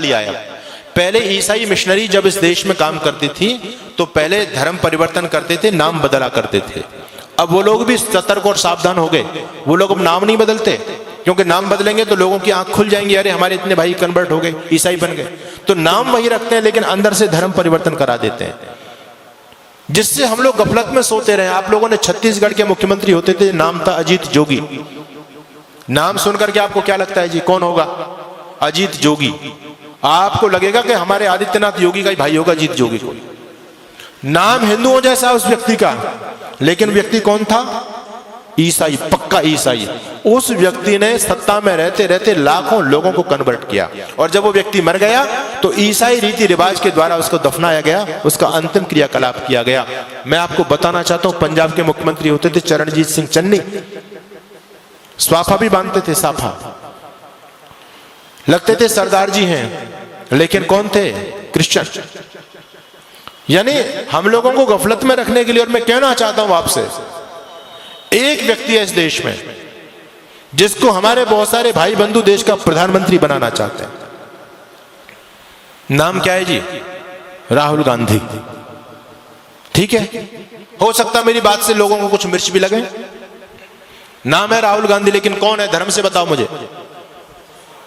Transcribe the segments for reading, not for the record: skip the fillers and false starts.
दिया है। पहले ईसाई मिशनरी जब इस देश में काम करती थी तो पहले धर्म परिवर्तन करते थे, नाम बदला करते थे। अब वो लोग भी सतर्क और सावधान हो गए, वो लोग अब नाम नहीं बदलते, क्योंकि नाम बदलेंगे तो लोगों की आंख खुल जाएंगी, अरे हमारे इतने भाई कन्वर्ट हो गए, ईसाई बन गए। तो नाम वही रखते हैं लेकिन अंदर से धर्म परिवर्तन करा देते हैं, जिससे हम लोग गफलत में सोते रहे। आप लोगों ने छत्तीसगढ़ के मुख्यमंत्री होते थे, नाम था अजीत जोगी। नाम सुनकर के आपको क्या लगता है जी, कौन होगा? अजीत जोगी। आपको लगेगा कि हमारे आदित्यनाथ योगी का ही भाई होगा अजीत जोगी को। नाम हिंदुओं जैसा उस व्यक्ति का, लेकिन व्यक्ति कौन था? ईसाई, पक्का ईसाई। उस व्यक्ति ने सत्ता में रहते रहते लाखों लोगों को कन्वर्ट किया, और जब वो व्यक्ति मर गया तो ईसाई रीति रिवाज के द्वारा उसको दफनाया गया, उसका अंतिम क्रियाकलाप किया गया। मैं आपको बताना चाहता हूं, पंजाब के मुख्यमंत्री होते थे चरणजीत सिंह चन्नी, स्वाफा भी बांधते थे, साफा लगते थे, सरदार जी हैं, लेकिन कौन थे? क्रिश्चियन। यानी हम लोगों को गफलत में रखने के लिए। और मैं कहना चाहता हूं आपसे, एक व्यक्ति है इस देश में जिसको हमारे बहुत सारे भाई बंधु देश का प्रधानमंत्री बनाना चाहते हैं। नाम क्या है जी? राहुल गांधी। ठीक है, हो सकता मेरी बात से लोगों को कुछ मिर्च भी लगे। नाम है राहुल गांधी, लेकिन कौन है? धर्म से बताओ मुझे,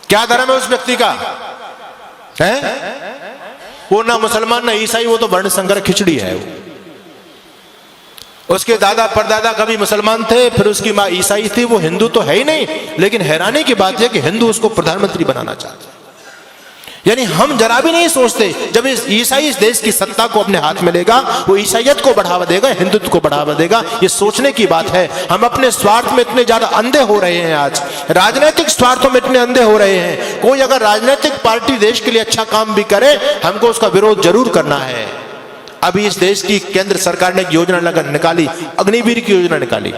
क्या धर्म है उस व्यक्ति का? है वो ना मुसलमान ना ईसाई, वो तो वर्ण संकर खिचड़ी है। उसके दादा परदादा कभी मुसलमान थे, फिर उसकी मां ईसाई थी, वो हिंदू तो है ही नहीं। लेकिन हैरानी की बात है कि हिंदू उसको प्रधानमंत्री बनाना चाहते हैं। यानी हम जरा भी नहीं सोचते, जब इस ईसाई इस देश की सत्ता को अपने हाथ में लेगा, वो ईसाइयत को बढ़ावा देगा, हिंदुत्व को बढ़ावा देगा। ये सोचने की बात है। हम अपने स्वार्थ में इतने ज्यादा अंधे हो रहे हैं, आज राजनीतिक स्वार्थों में इतने अंधे हो रहे हैं। कोई अगर राजनीतिक पार्टी देश के लिए अच्छा काम भी करे, हमको उसका विरोध जरूर करना है। अभी इस देश की केंद्र सरकार ने एक योजना निकाली, अग्निवीर की योजना निकाली।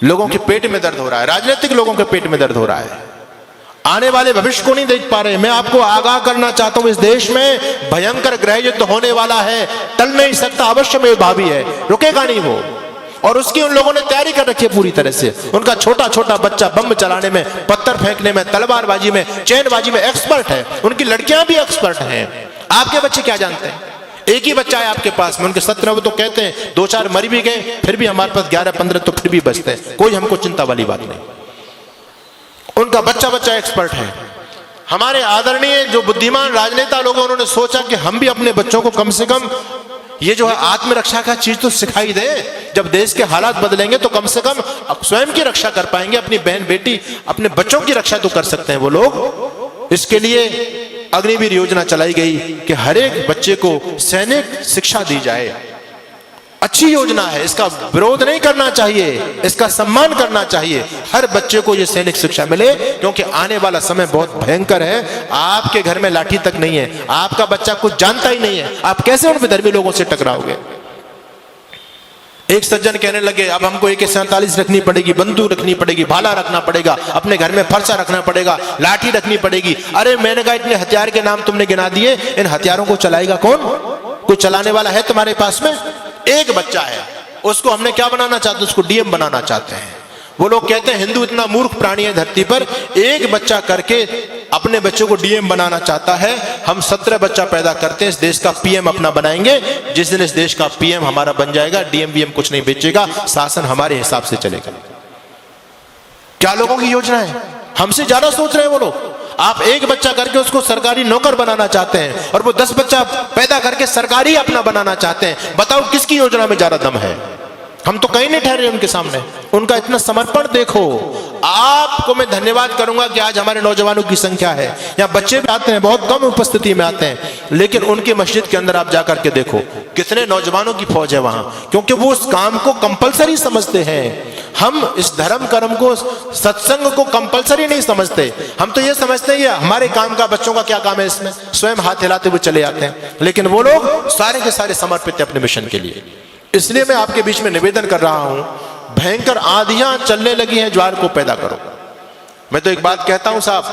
लोगों के पेट में दर्द हो रहा है, राजनीतिक लोगों के पेट में दर्द हो रहा है, आने वाले भविष्य को नहीं देख पा रहे। मैं आपको आगाह करना चाहता हूं, इस देश में भयंकर गृह युद्ध होने वाला है, टल नहीं सकता, अवश्य में भावी है, रुकेगा नहीं वो। और उसकी उन लोगों ने तैयारी कर रखी है पूरी तरह से। उनका छोटा छोटा बच्चा बम चलाने में, पत्थर फेंकने में, तलवारबाजी में, चैनबाजी में एक्सपर्ट है। उनकी लड़कियां भी एक्सपर्ट हैं। आपके बच्चे क्या जानते हैं? एक ही बच्चा है आपके पास में, उनके 17 वो तो कहते हैं 2-4 मर भी गए, फिर भी हमारे पास 11-15 तो फिर भी बचते हैं। कोई हमको चिंता वाली बात नहीं। उनका बच्चा बच्चा एक्सपर्ट है। हमारे आदरणीय जो बुद्धिमान राजनेता लोग, उन्होंने सोचा कि हम भी अपने बच्चों को कम से कम ये जो है आत्मरक्षा का चीज तो सिखाई दे। जब देश के हालात बदलेंगे तो कम से कम स्वयं की रक्षा कर पाएंगे, अपनी बहन बेटी अपने बच्चों की रक्षा तो कर सकते हैं वो लोग। इसके लिए अग्निवीर योजना चलाई गई कि हर एक बच्चे को सैनिक शिक्षा दी जाए। अच्छी योजना है, इसका विरोध नहीं करना चाहिए, इसका सम्मान करना चाहिए। हर बच्चे को ये सैनिक शिक्षा मिले, क्योंकि आने वाला समय बहुत भयंकर है। आपके घर में लाठी तक नहीं है, आपका बच्चा कुछ जानता ही नहीं है, आप कैसे उन विधर्मी लोगों से टकराओगे? एक सज्जन कहने लगे, अब हमको AK-47 रखनी पड़ेगी, बंदूक रखनी पड़ेगी, भाला रखना पड़ेगा, अपने घर में फरसा रखना पड़ेगा, लाठी रखनी पड़ेगी। अरे मैंने कहा, इतने हथियार के नाम तुमने गिना दिए, इन हथियारों को चलाएगा कौन? कोई चलाने वाला है तुम्हारे पास में? एक बच्चा है, उसको हमने क्या बनाना चाहते हैं? उसको DM बनाना चाहते हैं। वो लोग कहते हैं हिंदू इतना मूर्ख प्राणी है धरती पर, एक बच्चा करके अपने बच्चों को DM बनाना चाहता है। हम 17 बच्चा पैदा करते हैं, इस देश का PM अपना बनाएंगे। जिस दिन इस देश का PM हमारा बन जाएगा, DM कुछ नहीं बेचेगा, शासन हमारे हिसाब से चलेगा। क्या लोगों की योजना है? हमसे ज्यादा सोच रहे हैं वो लोग। आप एक बच्चा करके उसको सरकारी नौकर बनाना चाहते हैं, और वो 10 बच्चा पैदा करके सरकारी अपना बनाना चाहते हैं। बताओ किसकी योजना में ज्यादा दम है? हम तो कहीं नहीं ठहरे उनके सामने। उनका इतना समर्पण देखो। आपको मैं धन्यवाद करूंगा कि आज हमारे नौजवानों की संख्या है, यहाँ बच्चे भी आते हैं, बहुत कम उपस्थिति में आते हैं, लेकिन उनके मस्जिद के अंदर आप जाकर के देखो कितने नौजवानों की फौज है वहां, क्योंकि वो उस काम को कंपलसरी समझते हैं। हम इस धर्म कर्म को, सत्संग को कंपलसरी नहीं समझते। हम तो ये समझते हैं ये हमारे काम का, बच्चों का क्या काम है इसमें, स्वयं हाथ हिलाते हुए चले आते हैं। लेकिन वो लोग सारे के सारे समर्पित है अपने मिशन के लिए। इसलिए मैं आपके बीच में निवेदन कर रहा हूं, भयंकर आंधियां चलने लगी हैं, ज्वार को पैदा करो। मैं तो एक बात कहता हूं साहब,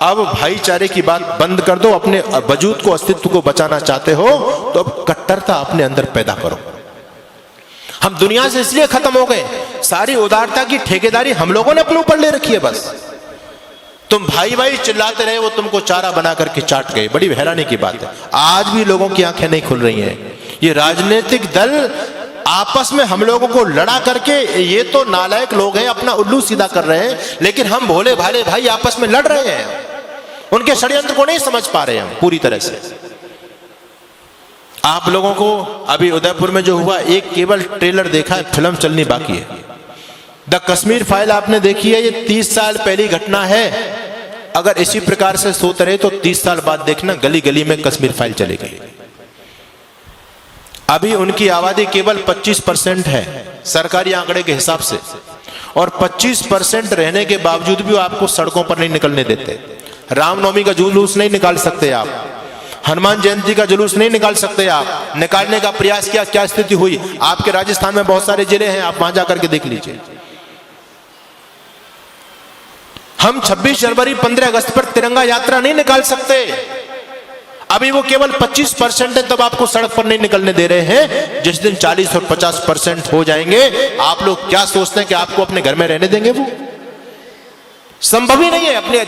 अब भाईचारे की बात बंद कर दो। अपने वजूद को, अस्तित्व को बचाना चाहते हो तो अब कट्टरता अपने अंदर पैदा करो। हम दुनिया से इसलिए खत्म हो गए, सारी उदारता की ठेकेदारी हम लोगों ने अपने ऊपर ले रखी है। बस तुम भाई भाई चिल्लाते रहे, वो तुमको चारा बना करके चाट गए। बड़ी हैरानी की बात है, आज भी लोगों की आंखें नहीं खुल रही हैं। ये राजनीतिक दल आपस में हम लोगों को लड़ा करके, ये तो नालायक लोग हैं, अपना उल्लू सीधा कर रहे हैं, लेकिन हम भोले भाले भाई आपस में लड़ रहे हैं। उनके षड्यंत्र को नहीं समझ पा रहे हम पूरी तरह से। आप लोगों को अभी उदयपुर में जो हुआ, एक केवल ट्रेलर देखा है, फिल्म चलनी बाकी है। द कश्मीर फाइल आपने देखी है, ये 30 साल पहली घटना है। अगर इसी प्रकार से सोते रहे तो 30 साल बाद देखना गली गली में कश्मीर फाइल चलेगी। अभी उनकी आबादी केवल 25% है सरकारी आंकड़े के हिसाब से, और 25% रहने के बावजूद भी वो आपको सड़कों पर नहीं निकलने देते। रामनवमी का जुलूस नहीं निकाल सकते आप, हनुमान जयंती का जुलूस नहीं निकाल सकते आप। निकालने का प्रयास किया, क्या स्थिति हुई। आपके राजस्थान में बहुत सारे जिले हैं, आप वहां जाकर के देख लीजिए। हम 26 जनवरी 15 अगस्त पर तिरंगा यात्रा नहीं निकाल सकते। अभी वो केवल 25% है, तब आपको सड़क पर नहीं निकलने दे रहे हैं। जिस दिन 40 और 50% हो जाएंगे, आप लोग क्या सोचते हैं कि आपको अपने घर में रहने देंगे? वो संभव ही नहीं है। अपने